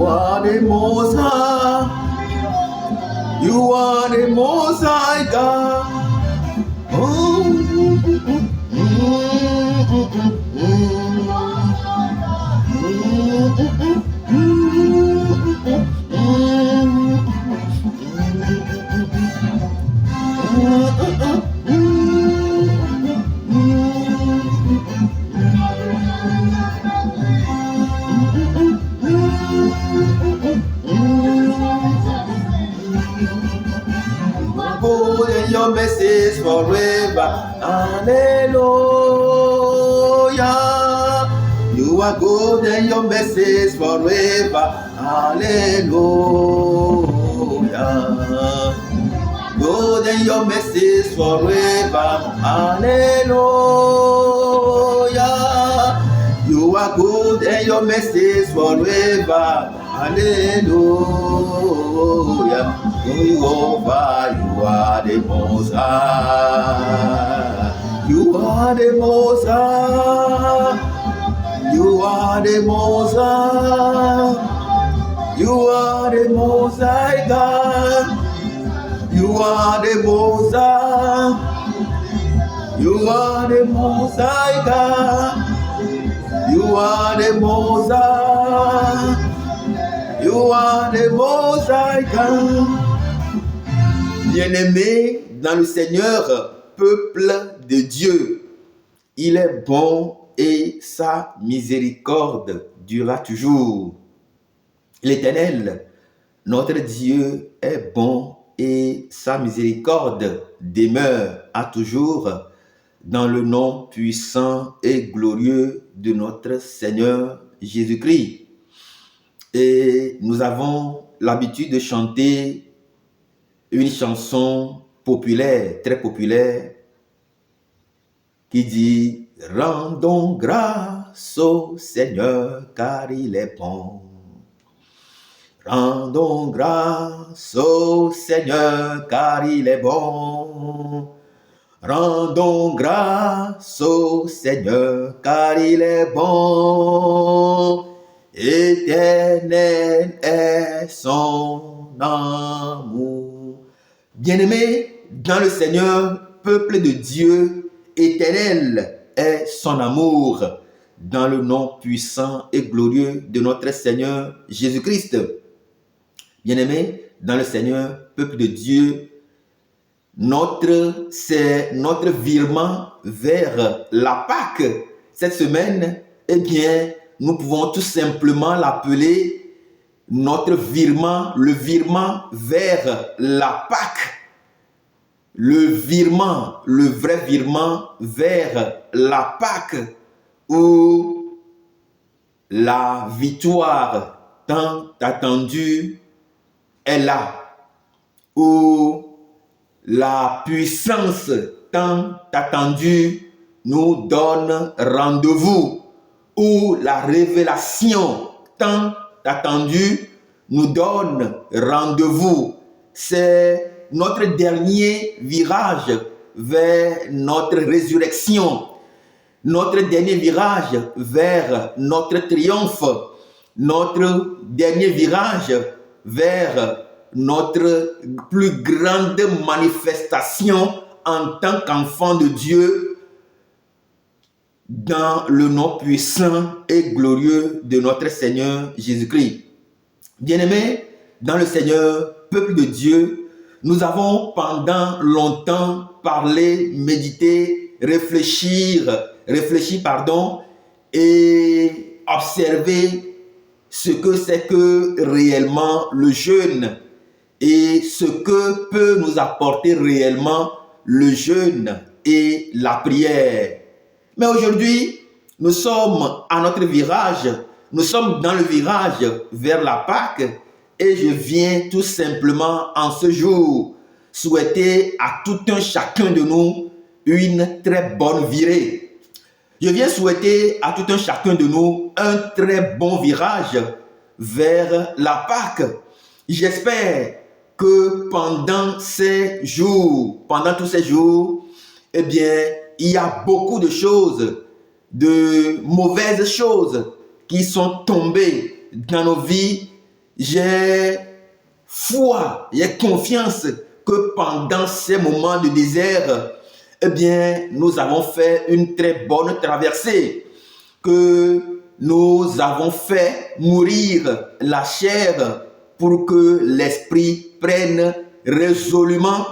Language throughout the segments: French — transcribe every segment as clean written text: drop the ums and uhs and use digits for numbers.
are the Most High. You are the Most High God. Oh. Good and your message forever. Hallelujah. You are good and your message forever. Hallelujah. Good and your message forever. Hallelujah. You are good and your message forever. Hallelujah. Jehovah, you are the Most High. You are the Most High. You are the Most High. You are the Most High God. You are the Most High. You are the Most High God. You are the Most High. You are the Most High God. Bien-aimés dans le Seigneur, peuple de Dieu, il est bon et sa miséricorde durera toujours. L'Éternel, notre Dieu, est bon et sa miséricorde demeure à toujours dans le nom puissant et glorieux de notre Seigneur Jésus-Christ. Et nous avons l'habitude de chanter une chanson populaire, très populaire, qui dit « Rendons grâce au Seigneur car il est bon. Rendons grâce au Seigneur car il est bon. Rendons grâce au Seigneur car il est bon. Éternel est son amour. » Bien-aimés dans le Seigneur, peuple de Dieu, éternel est son amour, dans le nom puissant et glorieux de notre Seigneur Jésus-Christ. Bien-aimés dans le Seigneur, peuple de Dieu, c'est notre virement vers la Pâque. Cette semaine, eh bien, nous pouvons tout simplement l'appeler notre virement, le virement vers la Pâque. Le virement, le vrai virement vers la Pâque, où la victoire tant attendue est là, où la puissance tant attendue nous donne rendez-vous, où la révélation tant attendue nous donne rendez-vous. C'est notre dernier virage vers notre résurrection, notre dernier virage vers notre triomphe, notre dernier virage vers notre plus grande manifestation en tant qu'enfant de Dieu dans le nom puissant et glorieux de notre Seigneur Jésus-Christ. Bien-aimés dans le Seigneur, peuple de Dieu, nous avons pendant longtemps parlé, médité, réfléchi, et observé ce que c'est que réellement le jeûne et ce que peut nous apporter réellement le jeûne et la prière. Mais aujourd'hui, nous sommes à notre virage, nous sommes dans le virage vers la Pâque et je viens tout simplement en ce jour souhaiter à tout un chacun de nous une très bonne virée. Je viens souhaiter à tout un chacun de nous un très bon virage vers la Pâque. J'espère que pendant tous ces jours, eh bien, il y a beaucoup de choses, de mauvaises choses qui sont tombées dans nos vies j'ai foi, j'ai confiance que pendant ces moments de désert, eh bien, nous avons fait une très bonne traversée, que nous avons fait mourir la chair pour que l'esprit prenne résolument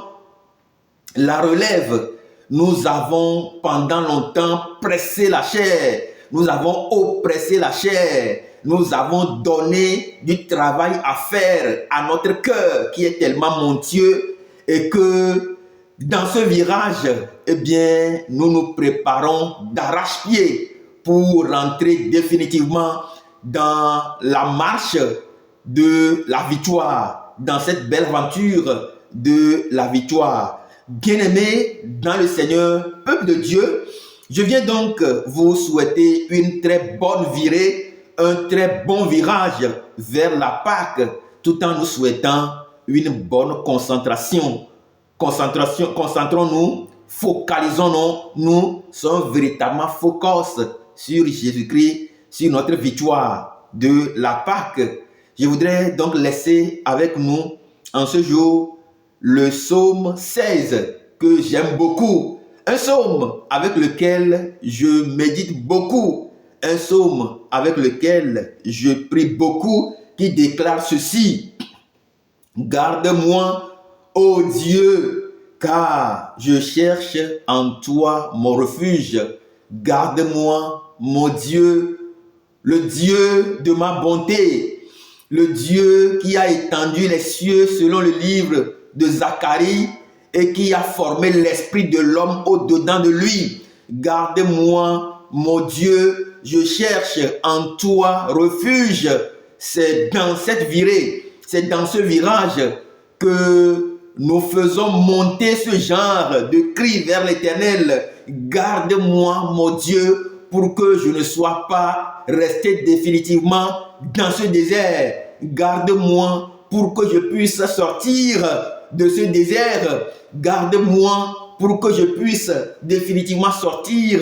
la relève. Nous avons pendant longtemps pressé la chair, nous avons oppressé la chair, nous avons donné du travail à faire à notre cœur qui est tellement montueux et que dans ce virage, eh bien, nous nous préparons d'arrache-pied pour rentrer définitivement dans la marche de la victoire, dans cette belle aventure de la victoire. Bien-aimés dans le Seigneur, peuple de Dieu, je viens donc vous souhaiter une très bonne virée, un très bon virage vers la Pâque, tout en nous souhaitant une bonne concentration. Concentrons-nous, focalisons-nous, nous sommes véritablement focus sur Jésus-Christ, sur notre victoire de la Pâque. Je voudrais donc laisser avec nous en ce jour le psaume 16 que j'aime beaucoup. Un psaume avec lequel je médite beaucoup. Un psaume avec lequel je prie beaucoup qui déclare ceci. Garde-moi, ô Dieu, car je cherche en toi mon refuge. Garde-moi, mon Dieu, le Dieu de ma bonté, le Dieu qui a étendu les cieux selon le livre de Zacharie et qui a formé l'esprit de l'homme au-dedans de lui. Garde-moi, mon Dieu, je cherche en toi refuge. C'est dans cette virée, c'est dans ce virage que nous faisons monter ce genre de cri vers l'Éternel. Garde-moi, mon Dieu, pour que je ne sois pas resté définitivement dans ce désert. Garde-moi pour que je puisse sortir de ce désert. Garde-moi pour que je puisse définitivement sortir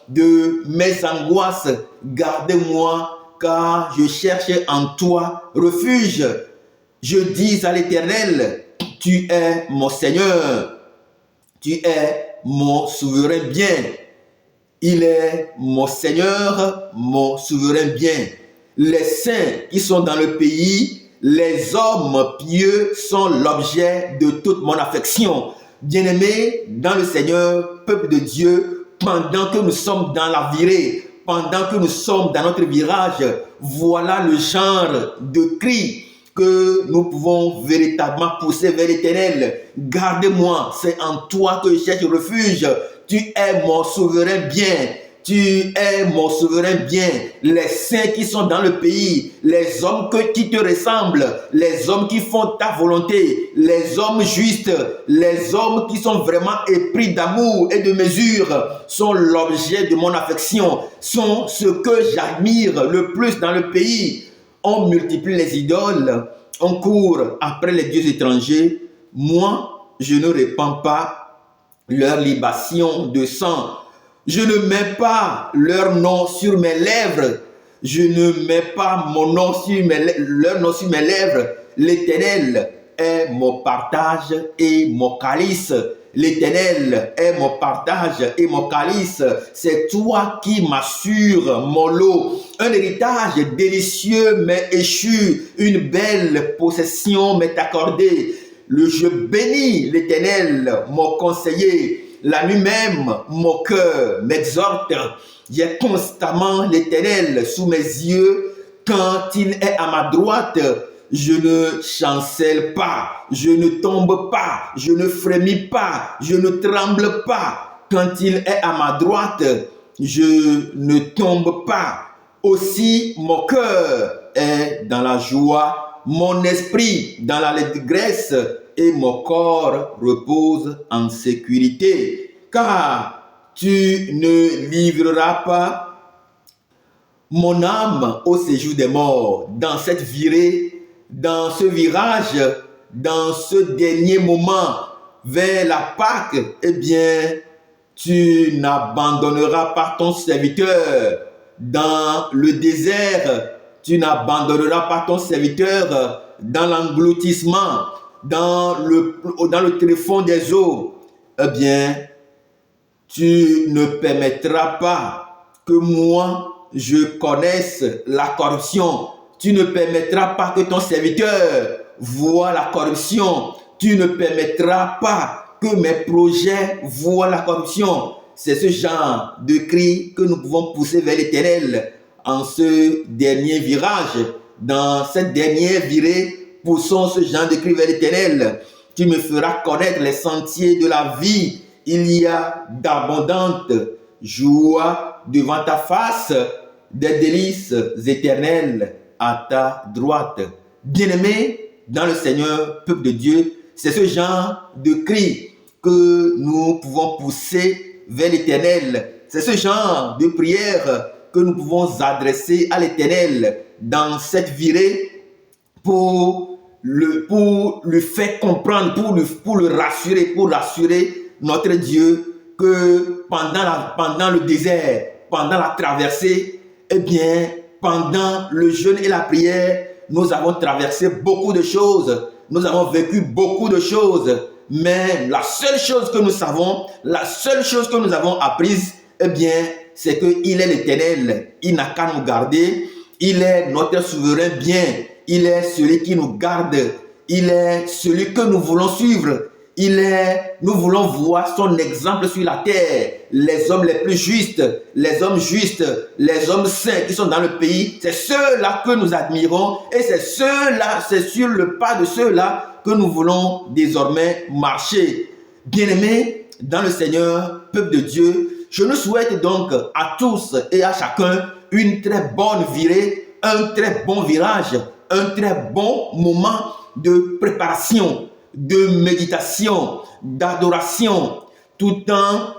de mes angoisses. Garde-moi car je cherche en toi refuge. Je dis à l'Éternel, tu es mon Seigneur, tu es mon souverain bien. Il est mon Seigneur, mon souverain bien. Les saints qui sont dans le pays, les hommes pieux sont l'objet de toute mon affection. Bien-aimés dans le Seigneur, peuple de Dieu, pendant que nous sommes dans la virée, pendant que nous sommes dans notre virage, voilà le genre de cri que nous pouvons véritablement pousser vers l'Éternel. Garde-moi, c'est en toi que je cherche refuge. Tu es mon souverain bien. Tu es mon souverain bien. Les saints qui sont dans le pays, les hommes qui te ressemblent, les hommes qui font ta volonté, les hommes justes, les hommes qui sont vraiment épris d'amour et de mesure sont l'objet de mon affection, sont ce que j'admire le plus dans le pays. On multiplie les idoles, on court après les dieux étrangers. Moi, je ne répands pas leur libation de sang. Je ne mets pas leur nom sur mes lèvres. Je ne mets pas mon nom leur nom sur mes lèvres. L'Éternel est mon partage et mon calice. L'Éternel est mon partage et mon calice. C'est toi qui m'assures mon lot. Un héritage délicieux m'est échu. Une belle possession m'est accordée. Je bénis l'Éternel, mon conseiller. La nuit même, mon cœur m'exhorte. J'ai constamment l'Éternel sous mes yeux. Quand il est à ma droite, je ne chancelle pas, je ne tombe pas, je ne frémis pas, je ne tremble pas. Quand il est à ma droite, je ne tombe pas. Aussi, mon cœur est dans la joie, mon esprit dans la allégresse et mon corps repose en sécurité. Car tu ne livreras pas mon âme au séjour des morts. Dans cette virée, dans ce virage, dans ce dernier moment vers la Pâque, eh bien, tu n'abandonneras pas ton serviteur. Dans le désert, tu n'abandonneras pas ton serviteur dans l'engloutissement, dans le tréfonds des eaux. Eh bien, tu ne permettras pas que moi, je connaisse la corruption. Tu ne permettras pas que ton serviteur voie la corruption. Tu ne permettras pas que mes projets voient la corruption. C'est ce genre de cri que nous pouvons pousser vers l'Éternel en ce dernier virage. Dans cette dernière virée, poussons ce genre de cri vers l'Éternel. Tu me feras connaître les sentiers de la vie. Il y a d'abondantes joies devant ta face, des délices éternelles à ta droite. Bien-aimés dans le Seigneur, peuple de Dieu, c'est ce genre de cri que nous pouvons pousser vers l'Éternel. C'est ce genre de prière que nous pouvons adresser à l'Éternel dans cette virée pour lui faire comprendre, pour le rassurer, pour rassurer notre Dieu que pendant le désert, pendant la traversée, eh bien, pendant le jeûne et la prière, nous avons traversé beaucoup de choses, nous avons vécu beaucoup de choses, mais la seule chose que nous savons, la seule chose que nous avons apprise, eh bien, c'est qu'il est l'Éternel, il n'a qu'à nous garder, il est notre souverain bien, il est celui qui nous garde, il est celui que nous voulons suivre. Nous voulons voir son exemple sur la terre. Les hommes les plus justes, les hommes justes, les hommes saints qui sont dans le pays, c'est ceux-là que nous admirons et c'est sur le pas de ceux-là que nous voulons désormais marcher. Bien-aimés dans le Seigneur, peuple de Dieu, je nous souhaite donc à tous et à chacun une très bonne virée, un très bon virage, un très bon moment de préparation, de méditation, d'adoration, tout en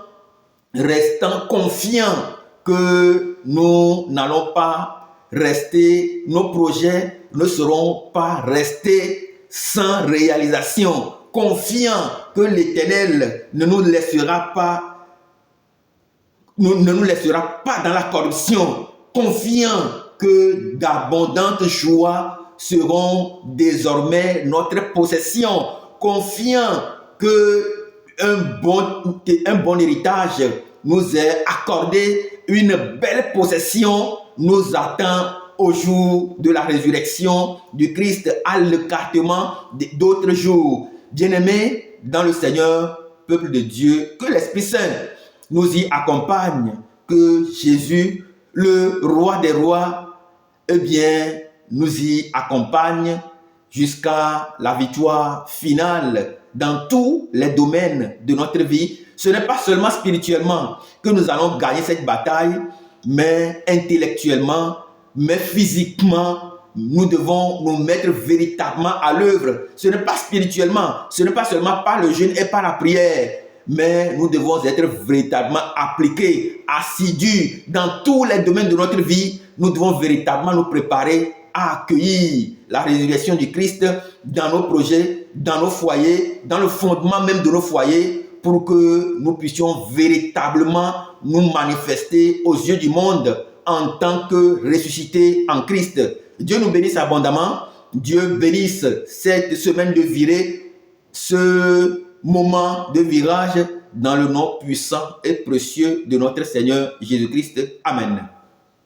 restant confiants que nous n'allons pas rester, nos projets ne seront pas restés sans réalisation, confiants que l'Éternel ne nous laissera pas dans la corruption, confiants que d'abondantes joies seront désormais notre possession, confiant qu'un bon héritage nous est accordé, une belle possession nous attend au jour de la résurrection du Christ, à l'écartement d'autres jours. Bien-aimés dans le Seigneur, peuple de Dieu, que l'Esprit Saint nous y accompagne, que Jésus, le roi des rois, eh bien, nous y accompagne jusqu'à la victoire finale dans tous les domaines de notre vie. Ce n'est pas seulement spirituellement que nous allons gagner cette bataille, mais intellectuellement, mais physiquement, nous devons nous mettre véritablement à l'œuvre. Ce n'est pas spirituellement, ce n'est pas seulement par le jeûne et par la prière, mais nous devons être véritablement appliqués, assidus dans tous les domaines de notre vie. Nous devons véritablement nous préparer à accueillir la résurrection du Christ dans nos projets, dans nos foyers, dans le fondement même de nos foyers, pour que nous puissions véritablement nous manifester aux yeux du monde en tant que ressuscités en Christ. Dieu nous bénisse abondamment. Dieu bénisse cette semaine de virée, ce moment de virage, dans le nom puissant et précieux de notre Seigneur Jésus-Christ. Amen.